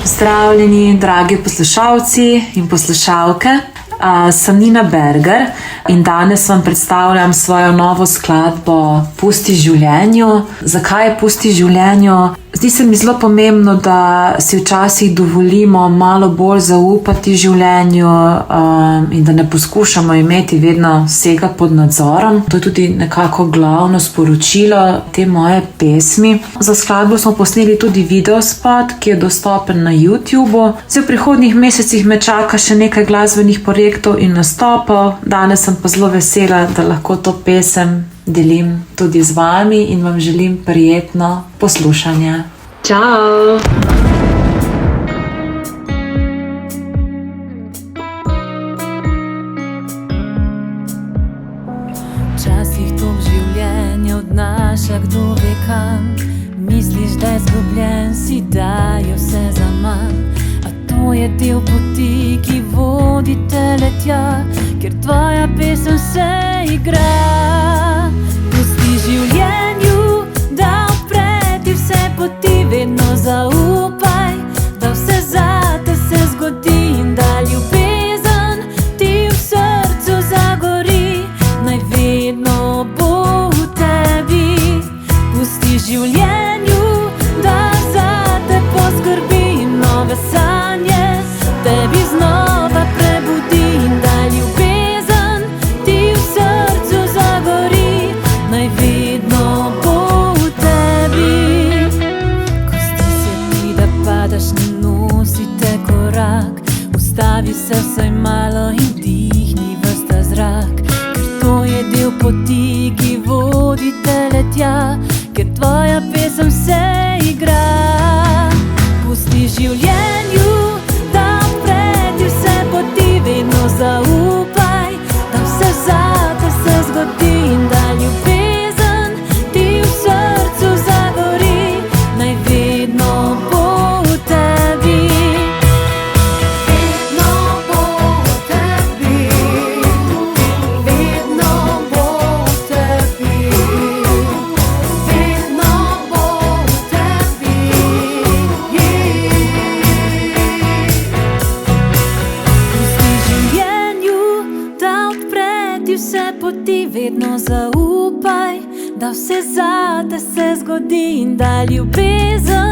Pozdravljeni, dragi poslušalci in poslušalke. Sem Nina Berger in danes vam predstavljam svojo novo skladbo Pusti življenju. Zakaj Pusti življenju? Zdi se mi zelo pomembno, da si včasih dovolimo malo bolj zaupati življenju in da ne poskušamo imeti vedno vsega pod nadzorom. To je tudi nekako glavno sporočilo te moje pesmi. Za skladbo smo posneli tudi videospot, ki je dostopen na YouTubeu. V prihodnjih mesecih me čaka še nekaj glasbenih projektov in nastopov. Danes sem pa zelo vesela, da lahko to pesem delim tudi z vami in vam želim prijetno poslušanje. Čau! Včasih tok življenja odnaša kdo ve kam. Misliš, da je zgubljen, si daje vse za manj. A to je del poti, ki vodi te le tja, kjer tvoja pesem se igra. Pusti življenju, da odpre ti vse poti, vedno zaupaj, da vse zate se zgodi in da ljubezen ti v srcu zagori, naj vedno bo v tebi. Pusti življenju, da zate poskrbi in nove sanje tebi znova prebudi in da ljubezen ti v srcu zagori, naj vedno bo v tebi. Ko zdi se ti, da padaš, ne nosite korak, ustavi se vsaj malo in dihni ves ta zrak, ker to je del poti, ki vodi te le tja, ker tvoja pesem se igra. Pusti življenju, da odpre ti vse poti, vedno zaupaj, da vse zate se zgodi in da ljubezen ti v srcu zagori, naj vedno bo v tebi. Vedno bo v tebi, vedno bo v tebi, vedno bo v tebi. Pusti življenju, da odpre ti vse poti, vedno zaupaj, da vse zate se zgodi in da ljubezen